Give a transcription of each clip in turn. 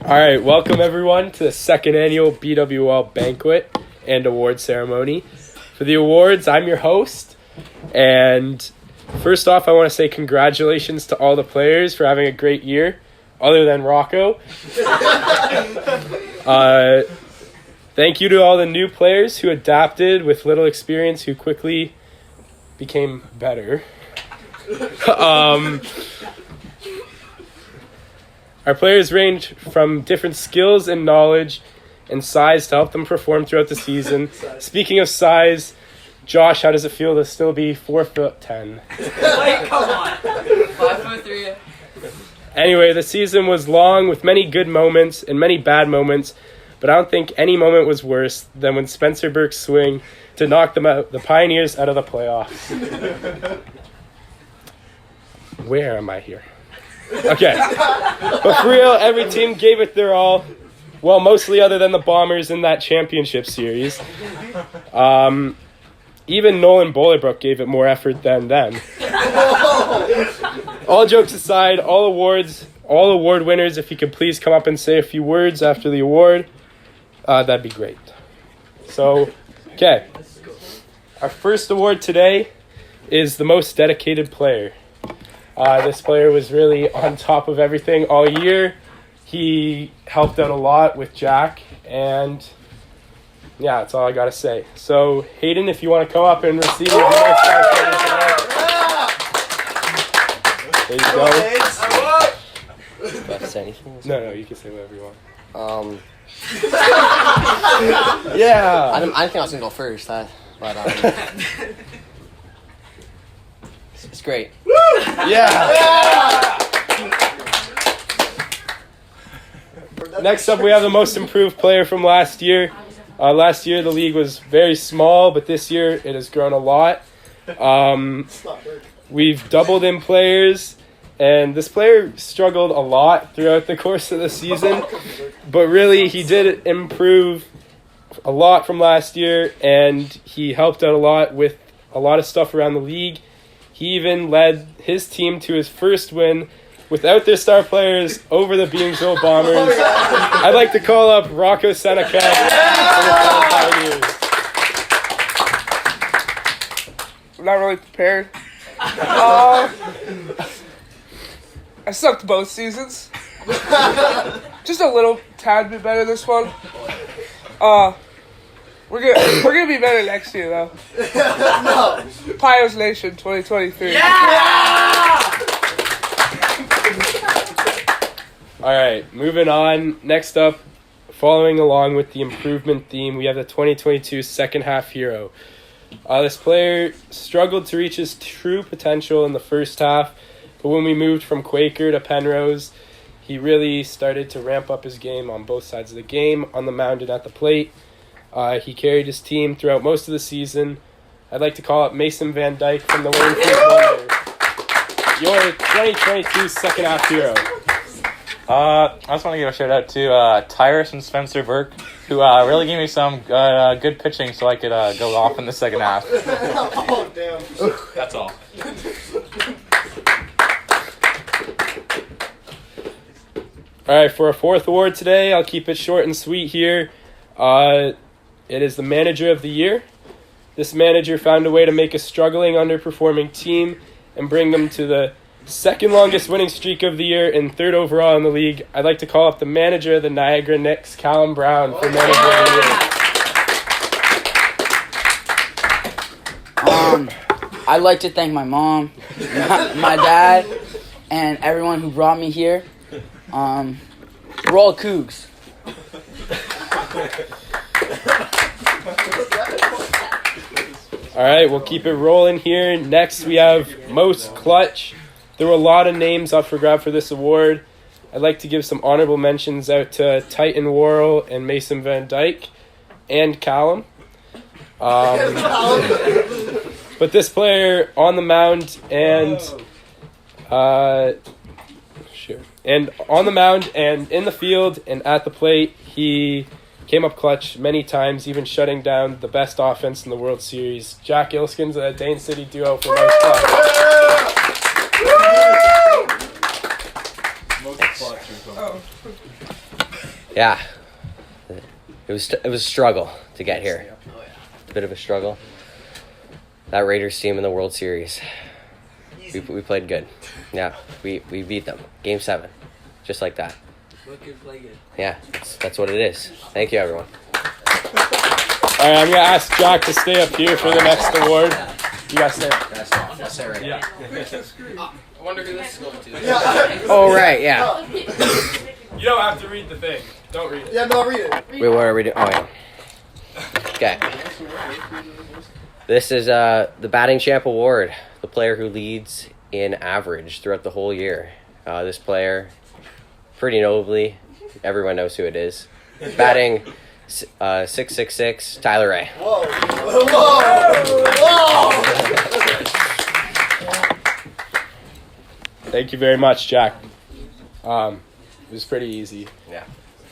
All right, welcome everyone to the second annual BWL banquet and award ceremony. For the awards, I'm your host, and first off, I want to say congratulations to all the players for having a great year, other than Rocco. Thank you to all the new players who adapted with little experience, who quickly became better. Our players range from different skills and knowledge and size to help them perform throughout the season. Speaking of size, Josh, how does it feel to still be 4'10"? Wait, come on. 5'3". Anyway, the season was long with many good moments and many bad moments, but I don't think any moment was worse than when Spencer Burke's swing to knock the Pioneers out of the playoffs. Where am I here? Okay. But for real, every team gave it their all. Well, mostly other than the Bombers in that championship series. Even Nolan Bolerbrook gave it more effort than them. All jokes aside, all award winners, if you could please come up and say a few words after the award, that'd be great. So, okay. Our first award today is the most dedicated player. This player was really on top of everything all year. He helped out a lot with Jack, and yeah, that's all I got to say. So, Hayden, if you want to come up and receive your winner. There you go. Do I have to say anything? No, you can say whatever you want. Yeah. I didn't think I was going to go first, but it's great. Yeah. Next up, we have the most improved player from last year. Last year, the league was very small, but this year, it has grown a lot. We've doubled in players, and this player struggled a lot throughout the course of the season, but really, he did improve a lot from last year, and he helped out a lot with a lot of stuff around the league. He even led his team to his first win without their star players over the Beamsville Bombers. I'd like to call up Rocco Seneca for the Pioneers. I'm not really prepared. I sucked both seasons. Just a little tad bit better this one. We're gonna be better next year though. No. Pios Nation 2023. Yeah! All right, moving on. Next up, following along with the improvement theme, we have the 2022 second half hero. This player struggled to reach his true potential in the first half, but when we moved from Quaker to Penrose, he really started to ramp up his game on both sides of the game, on the mound and at the plate. He carried his team throughout most of the season. I'd like to call up Mason Van Dyke from the Wainfield Wonder, your 2022 second half hero. I just want to give a shout out to Tyrus and Spencer Burke, who really gave me some good pitching so I could go off in the second half. Oh, damn. That's all. All right, for our fourth award today, I'll keep it short and sweet here. It is the Manager of the Year. This manager found a way to make a struggling, underperforming team and bring them to the second longest winning streak of the year and third overall in the league. I'd like to call up the manager of the Niagara Knicks, Callum Brown, for Manager of the Year. I'd like to thank my mom, my dad, and everyone who brought me here. We're all Cougs. All right, we'll keep it rolling here. Next, we have Most Clutch. There were a lot of names up for grab for this award. I'd like to give some honorable mentions out to Titan Worrell and Mason Van Dyke and Callum. But this player on the mound and on the mound and in the field and at the plate, he came up clutch many times, even shutting down the best offense in the World Series. Jack Ilskins, a Dane City duo for Most Clutch. Most clutch or something. Yeah. It was a struggle to get here. A bit of a struggle. That Raiders team in the World Series. We played good. Yeah, we beat them. Game 7. Just like that. Look good, play good. Yeah, that's what it is. Thank you, everyone. All right, I'm gonna ask Jack to stay up here for the next award. You guys stay. That's it, right? Yeah. I wonder who this is going to. Oh, right, yeah. You don't have to read the thing. Don't read it. Yeah, no, read it. Wait, what are we doing? Oh, yeah. Okay. This is the Batting Champ Award. The player who leads in average throughout the whole year. This player, pretty notably, everyone knows who it is. Batting 666, Tyler Ray. Whoa. Whoa. Thank you very much, Jack. It was pretty easy. Yeah.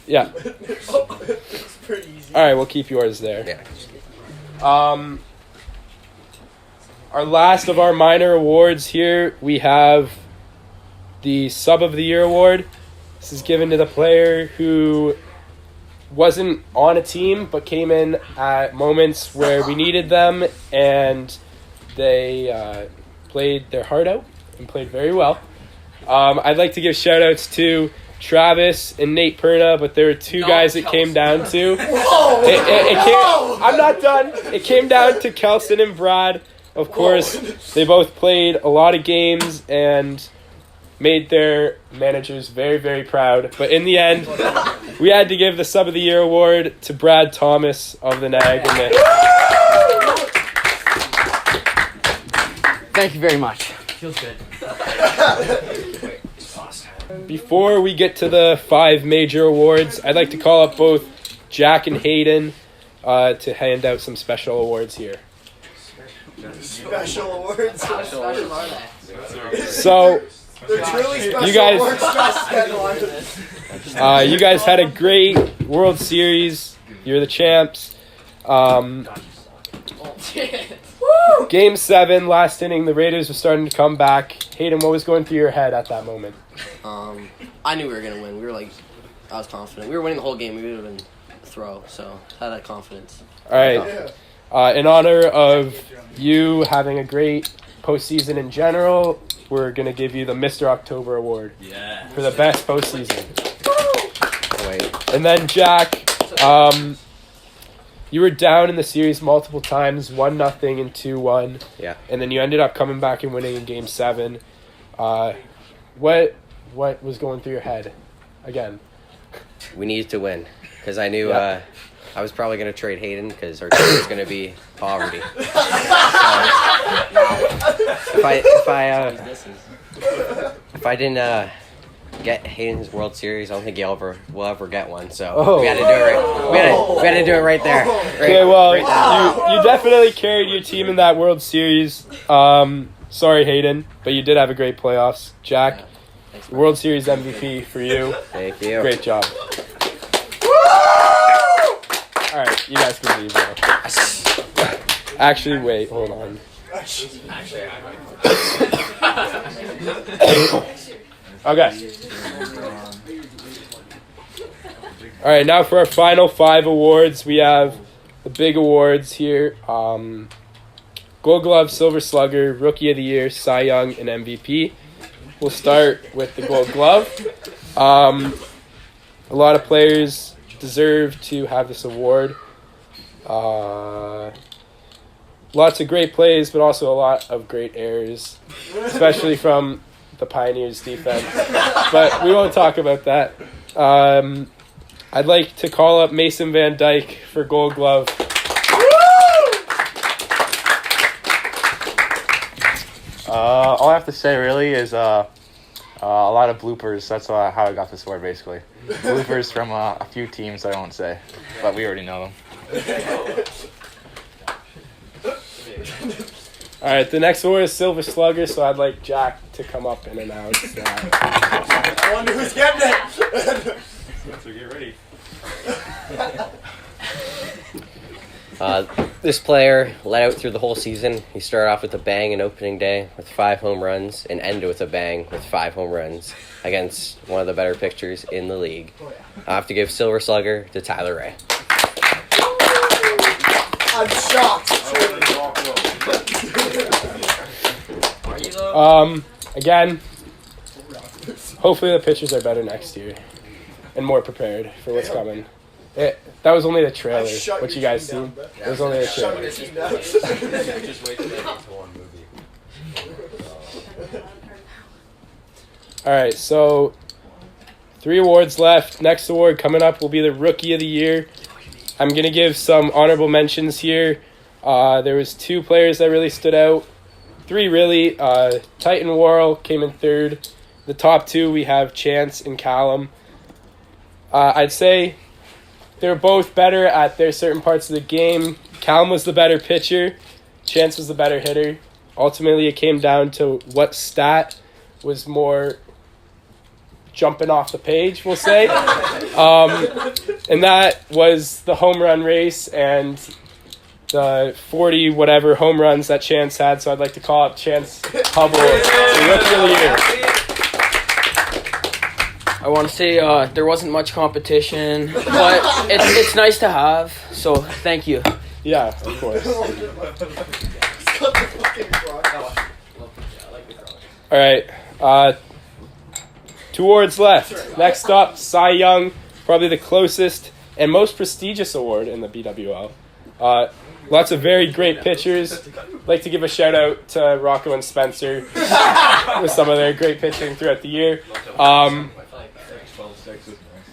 Yeah. It's pretty easy. All right, we'll keep yours there. Yeah. Our last of our minor awards here, we have the Sub of the Year award. This is given to the player who wasn't on a team but came in at moments where we needed them, and they played their heart out and played very well. I'd like to give shout outs to Travis and Nate Perna, but there were two guys it came down to. I'm not done. It came down to Kelson and Brad. Of course, they both played a lot of games and made their managers very, very proud. But in the end, we had to give the Sub of the Year award to Brad Thomas of the Nag. Thank you very much. Feels good. Before we get to the 5 major awards, I'd like to call up both Jack and Hayden to hand out some special awards here. Special awards. So, They're truly special You guys- awards. you guys had a great World Series. You're the champs. Game 7, last inning, the Raiders were starting to come back. Hayden, what was going through your head at that moment? I knew we were going to win. I was confident. We were winning the whole game. We would have been a throw, so I had that confidence. All right. In honor of you having a great postseason in general, we're going to give you the Mr. October Award for the best postseason. Wait. And then, Jack, you were down in the series multiple times, 1-0 and 2-1. Yeah. And then you ended up coming back and winning in Game 7. What was going through your head again? We needed to win because I knew I was probably going to trade Hayden because our team was going to be poverty. So, if I didn't get Hayden's World Series, I don't think we'll ever get one. So we had to do it right. We had to do it right there. Okay, well, you definitely carried your team in that World Series. Sorry, Hayden, but you did have a great playoffs. Jack, World Series MVP for you. Thank you. Great job. All right, you guys can leave now. Actually, wait, hold on. Okay. All right, now for our final 5 awards, we have the big awards here. Gold Glove, Silver Slugger, Rookie of the Year, Cy Young, and MVP. We'll start with the Gold Glove. A lot of players deserve to have this award. Lots of great plays, but also a lot of great errors, especially from the Pioneers defense. But we won't talk about that. I'd like to call up Mason Van Dyke for Gold Glove. All I have to say really is a lot of bloopers. That's how I got this award, basically. Bloopers from a few teams I won't say, but we already know them. All right, the next award is Silver Slugger, so I'd like Jack to come up and announce that. I wonder who's getting it. So get ready. This player led out through the whole season. He started off with a bang in opening day with 5 home runs and ended with a bang with 5 home runs against one of the better pitchers in the league. I have to give Silver Slugger to Tyler Ray. I'm shocked. Again, hopefully the pitchers are better next year and more prepared for what's coming. That was only the trailer. What you guys seen? It was only the trailer. Just wait till they get to one movie. All right, so 3 awards left. Next award coming up will be the Rookie of the Year. I'm going to give some honorable mentions here. There was 2 players that really stood out. 3 really. Titan Worrell came in 3rd. The top 2, we have Chance and Callum. I'd say they're both better at their certain parts of the game. Callum was the better pitcher. Chance was the better hitter. Ultimately, it came down to what stat was more jumping off the page, we'll say. And that was the home run race and the 40 whatever home runs that Chance had. So I'd like to call up Chance Hubble, the Rookie of the Year. I want to say there wasn't much competition, but it's nice to have. So thank you. Yeah, of course. All right. 2 awards left. Next up, Cy Young, probably the closest and most prestigious award in the BWL. Lots of very great pitchers. I'd like to give a shout out to Rocco and Spencer with some of their great pitching throughout the year.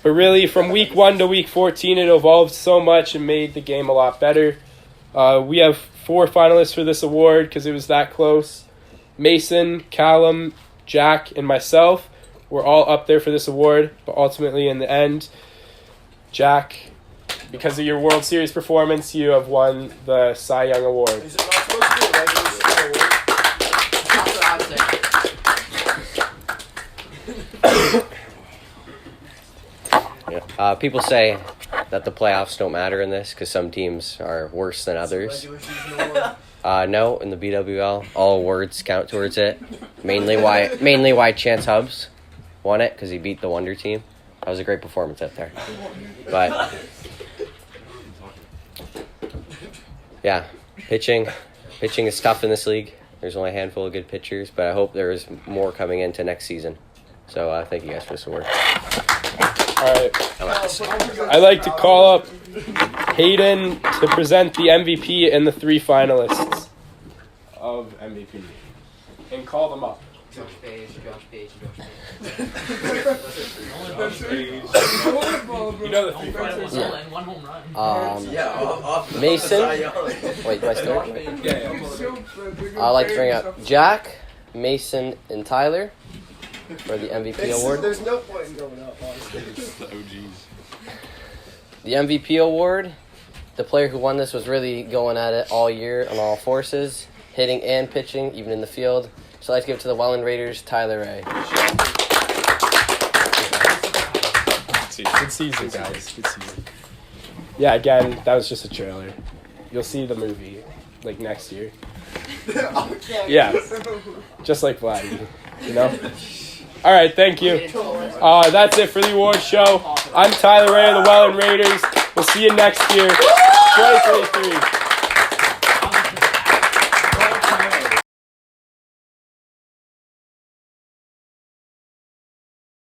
But really, from week 1 to week 14, it evolved so much and made the game a lot better. We have 4 finalists for this award because it was that close. Mason, Callum, Jack, and myself were all up there for this award. But ultimately, in the end, Jack, because of your World Series performance, you have won the Cy Young Award. Is it not supposed to be a regular season award? That's what I'm saying. People say that the playoffs don't matter in this because some teams are worse than others. Regular season award? No, in the BWL, all awards count towards it. Mainly why Chance Hubs won it because he beat the Wonder team. That was a great performance out there. But yeah, pitching is tough in this league. There's only a handful of good pitchers, but I hope there is more coming into next season. So thank you guys for this award. All right. I'd like to call up Hayden to present the MVP and the 3 finalists of MVP. And call them up. Josh Page. You know the 3 finalists. Yeah. And 1 home run. Off Mason? Cy Young. Wait, do I start? Yeah. I'd like to bring up Jack, Mason, and Tyler for the MVP award. There's no point in going up, honestly. The MVP award, the player who won this was really going at it all year on all forces, hitting and pitching, even in the field. So I'd like to give it to the Welland Raiders, Tyler Ray. Good season, guys. Good season. Yeah, again, that was just a trailer. You'll see the movie, like, next year. Yeah. Just like Vladdy, you know? All right, thank you. That's it for the award show. I'm Tyler Ray of the Welland Raiders. We'll see you next year. 2023.